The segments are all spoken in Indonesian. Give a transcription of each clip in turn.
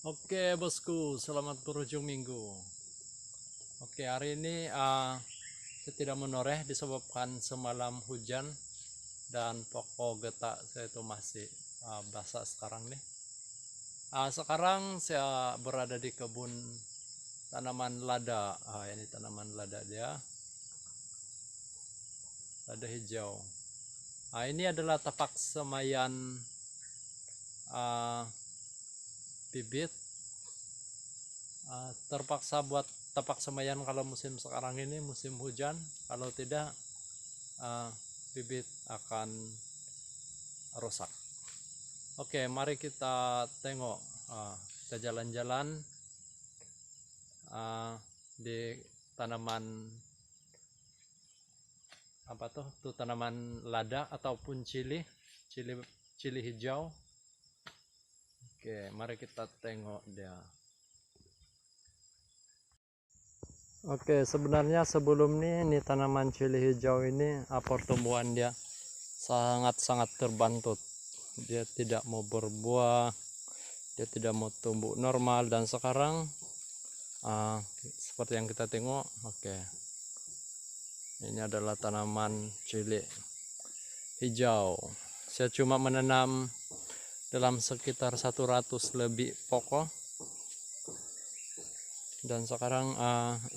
Oke bosku, selamat berujung minggu. Oke, hari ini saya tidak menoreh disebabkan semalam hujan dan pokok getak saya itu masih basah sekarang nih. Sekarang saya berada di kebun tanaman lada. Ini tanaman lada dia, lada hijau. Ini adalah tapak semayan ah, bibit. Terpaksa buat tapak semayan kalau musim sekarang ini musim hujan, kalau tidak uh, bibit akan rusak. Oke, mari kita tengok, kita jalan-jalan di tanaman apa tuh tanaman lada ataupun cili cili hijau. Oke, mari kita tengok dia. Oke, sebenarnya sebelum ini tanaman cili hijau ini pertumbuhan dia sangat-sangat terbantut. Dia tidak mau berbuah, dia tidak mau tumbuh normal, dan sekarang seperti yang kita tengok. Oke, ini adalah tanaman cili hijau. Saya cuma menanam dalam sekitar 100 lebih pokok, dan sekarang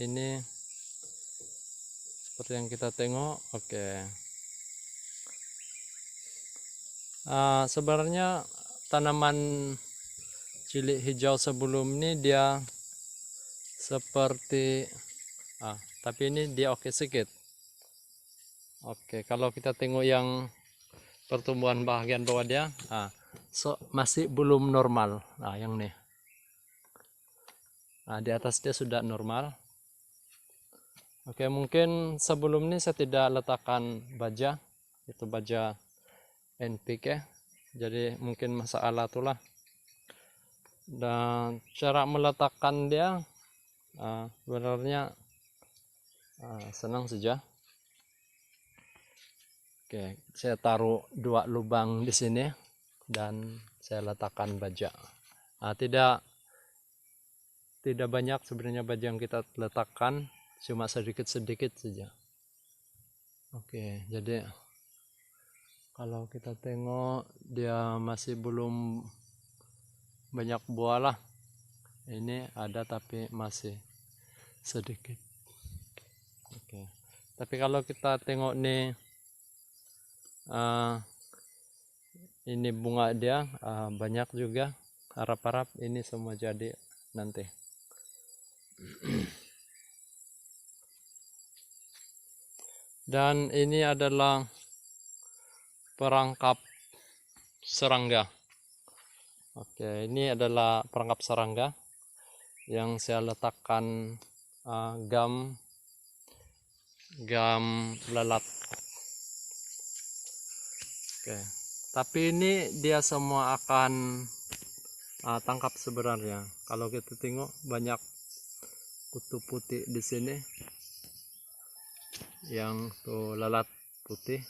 ini seperti yang kita tengok. Oke, sebenarnya tanaman cili hijau sebelum ini dia seperti tapi ini dia oke sedikit. Oke, kalau kita tengok yang pertumbuhan bagian bawah dia masih belum normal. Yang nih di atas dia sudah normal. Oke, mungkin sebelum ini saya tidak letakkan baja, itu baja NPK, jadi mungkin masalah itulah. Dan cara meletakkan dia sebenarnya senang saja. Oke, saya taruh 2 lubang di sini dan saya letakkan baja. Tidak banyak sebenarnya baja yang kita letakkan, cuma sedikit-sedikit saja. Oke, jadi kalau kita tengok dia masih belum banyak buah lah. Ini ada tapi masih sedikit. Oke, tapi kalau kita tengok nih ini bunga dia banyak juga. Harap-harap ini semua jadi nanti. Dan ini adalah perangkap serangga. Oke, ini adalah perangkap serangga yang saya letakkan gam lalat. Oke, tapi ini dia semua akan tangkap sebenarnya. Kalau kita tengok banyak kutu putih di sini, yang tuh lalat putih.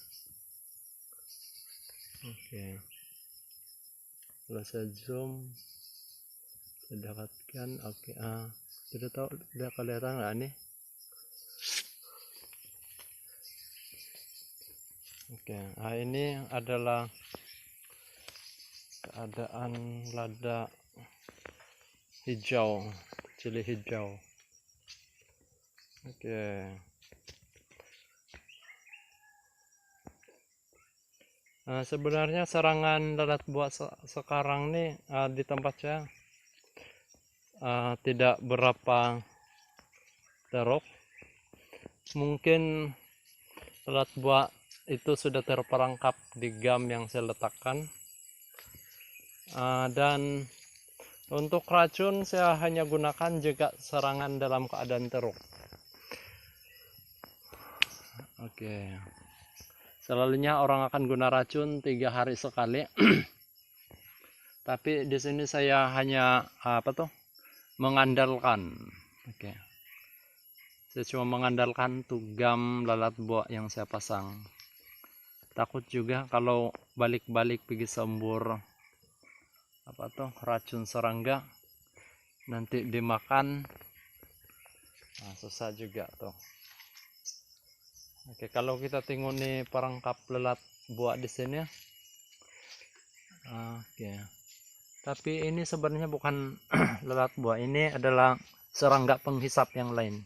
Oke, kalau saya zoom, saya dapatkan. Oke, sudah tahu, sudah kelihatan nggak nih? Oke, ini adalah keadaan lada hijau, cili hijau. Oke. Sebenarnya serangan lalat buah sekarang nih di tempat saya tidak berapa teruk. Mungkin lalat buah itu sudah terperangkap di gam yang saya letakkan. Dan untuk racun saya hanya gunakan jika serangan dalam keadaan teruk. Oke. Selalunya orang akan guna racun 3 hari sekali. Tapi di sini saya hanya mengandalkan. Oke. Saya cuma mengandalkan tuh gam lalat buah yang saya pasang. Takut juga kalau balik-balik pergi sembur racun serangga, nanti dimakan susah juga tuh. Oke, kalau kita tengok nih perangkap lalat buah di sini. Oke, tapi ini sebenarnya bukan lalat buah, ini adalah serangga penghisap yang lain.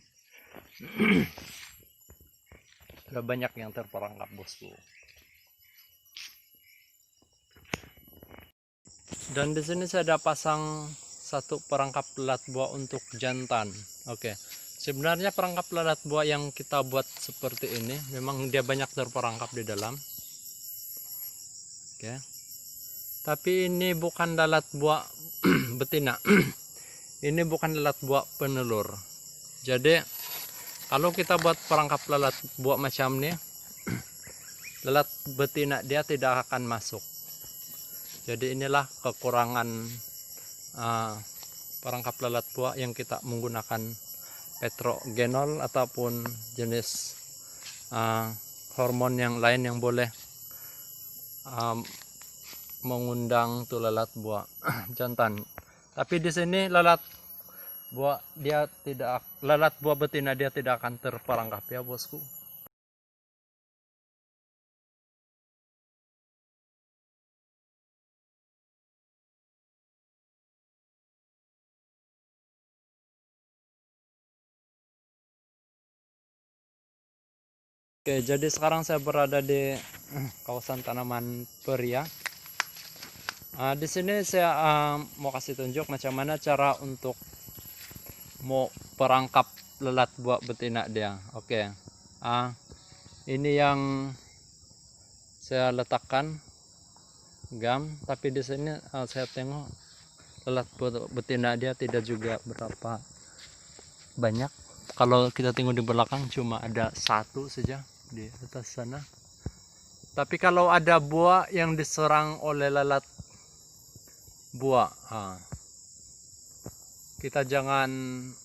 Ada banyak yang terperangkap, bosku. Dan di sini saya ada pasang satu perangkap lalat buah untuk jantan. Oke. Sebenarnya perangkap lalat buah yang kita buat seperti ini memang dia banyak terperangkap di dalam. Oke. Tapi ini bukan lalat buah betina. Ini bukan lalat buah penelur. Jadi kalau kita buat perangkap lalat buah macam ini, lalat betina dia tidak akan masuk. Jadi inilah kekurangan perangkap lalat buah yang kita menggunakan petrogenol ataupun jenis hormon yang lain yang boleh mengundang tuh lalat buah jantan. Tapi di sini lalat buah betina dia tidak akan terperangkap ya, bosku. Oke, jadi sekarang saya berada di kawasan tanaman peria. Di sini saya mau kasih tunjuk macam mana cara untuk mau perangkap lalat buah betina dia. Oke, ini yang saya letakkan gam, tapi di sini saya tengok lalat buah betina dia tidak juga berapa banyak. Kalau kita tengok di belakang cuma ada satu saja di atas sana. Tapi kalau ada buah yang diserang oleh lalat buah, kita jangan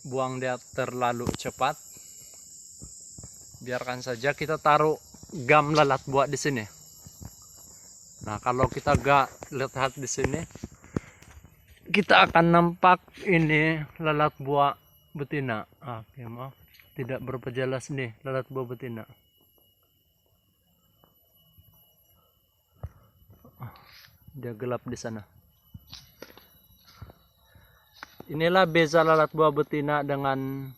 buang dia terlalu cepat. Biarkan saja kita taruh gam lalat buah di sini. Nah, kalau kita gak lihat di sini, kita akan nampak ini lalat buah betina. Oke, maaf, tidak berapa jelas nih lalat buah betina. Dia gelap di sana. Inilah beza lalat buah betina dengan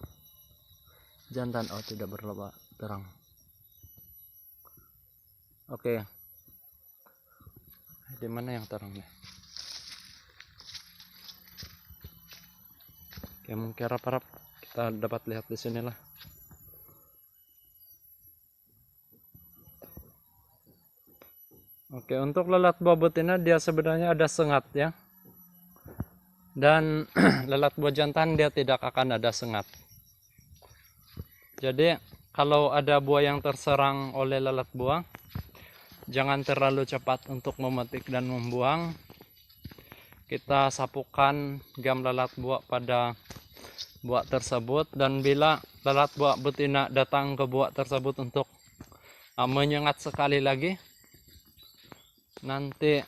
jantan. Oh, tidak berapa terang. Oke. Di mana yang terangnya? Oke, mungkin harap kita dapat lihat di sinilah. Oke, untuk lalat buah betina dia sebenarnya ada sengat ya. Dan lalat buah jantan dia tidak akan ada sengat. Jadi kalau ada buah yang terserang oleh lalat buah, jangan terlalu cepat untuk memetik dan membuang. Kita sapukan gam lalat buah pada buah tersebut, dan bila lalat buah betina datang ke buah tersebut untuk menyengat sekali lagi, nanti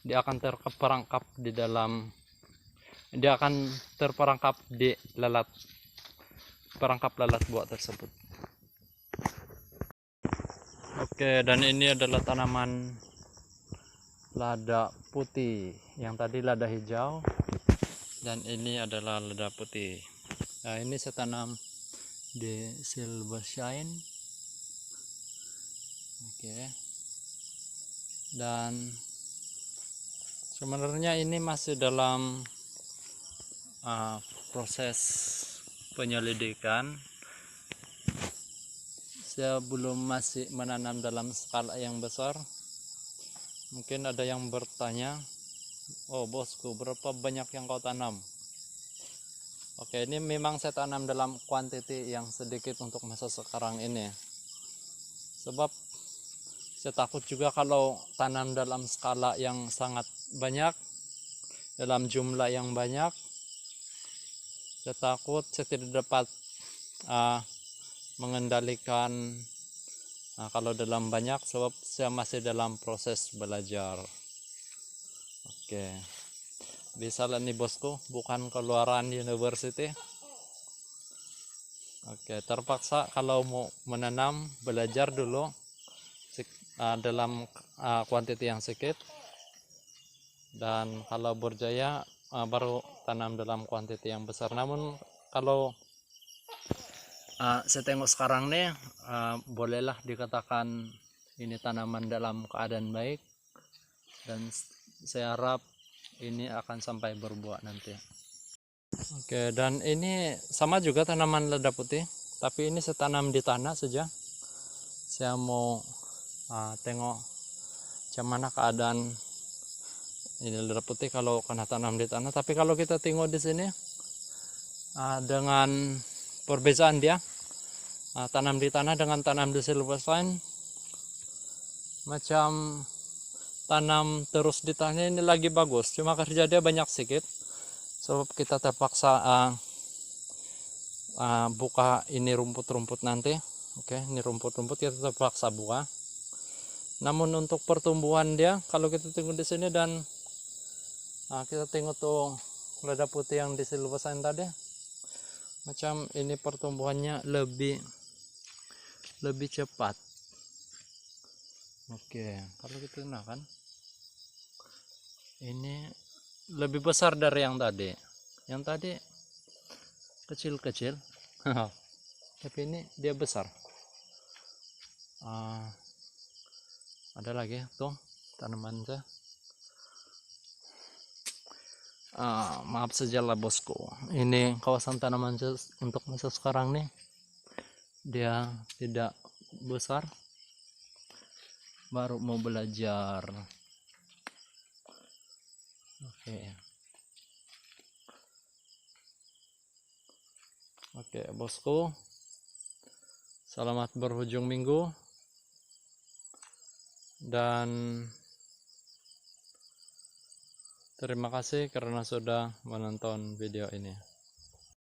dia akan terperangkap di dalam, dia akan terperangkap di perangkap lalat buah tersebut. Oke, dan ini adalah tanaman lada putih. Yang tadi lada hijau, dan ini adalah lada putih. Nah, ini saya tanam di silver shine. Oke. Dan sebenarnya ini masih dalam proses penyelidikan. Saya belum masih menanam dalam skala yang besar. Mungkin ada yang bertanya, oh bosku, berapa banyak yang kau tanam? Oke, ini memang saya tanam dalam kuantiti yang sedikit untuk masa sekarang ini. Sebab saya takut juga kalau tanam dalam skala yang sangat banyak, dalam jumlah yang banyak, saya takut saya tidak dapat mengendalikan kalau dalam banyak, sebab saya masih dalam proses belajar. Oke. bisa lah nih bosku, bukan keluaran university. Oke, terpaksa kalau mau menanam belajar dulu dalam kuantiti yang sedikit, dan kalau berjaya baru tanam dalam kuantiti yang besar. Namun kalau saya tengok sekarang nih, bolehlah dikatakan ini tanaman dalam keadaan baik, dan saya harap ini akan sampai berbuah nanti. Oke, dan ini sama juga tanaman lada putih, tapi ini saya tanam di tanah saja. Saya mau tengok macam mana keadaan ini lada putih kalau kena tanam di tanah. Tapi kalau kita tengok di sini dengan perbedaan dia, tanam di tanah dengan tanam di silvestine, macam tanam terus di tanah ini lagi bagus, cuma kerja dia banyak sedikit, sebab kita terpaksa buka ini rumput-rumput nanti. Oke, ini rumput-rumput kita terpaksa buka. Namun untuk pertumbuhan dia, kalau kita tengok di sini dan kita tengok tuh lada putih yang di silvestine tadi, macam ini pertumbuhannya lebih cepat. Oke, kalau kita kan ini lebih besar dari yang tadi. Yang tadi kecil-kecil, tapi ini dia besar. Ada lagi tuh tanaman saya. Maaf saja lah bosku. Ini kawasan tanaman saya untuk masa sekarang nih, dia tidak besar. Baru mau belajar. Oke bosku, selamat berhujung minggu, dan terima kasih karena sudah menonton video ini.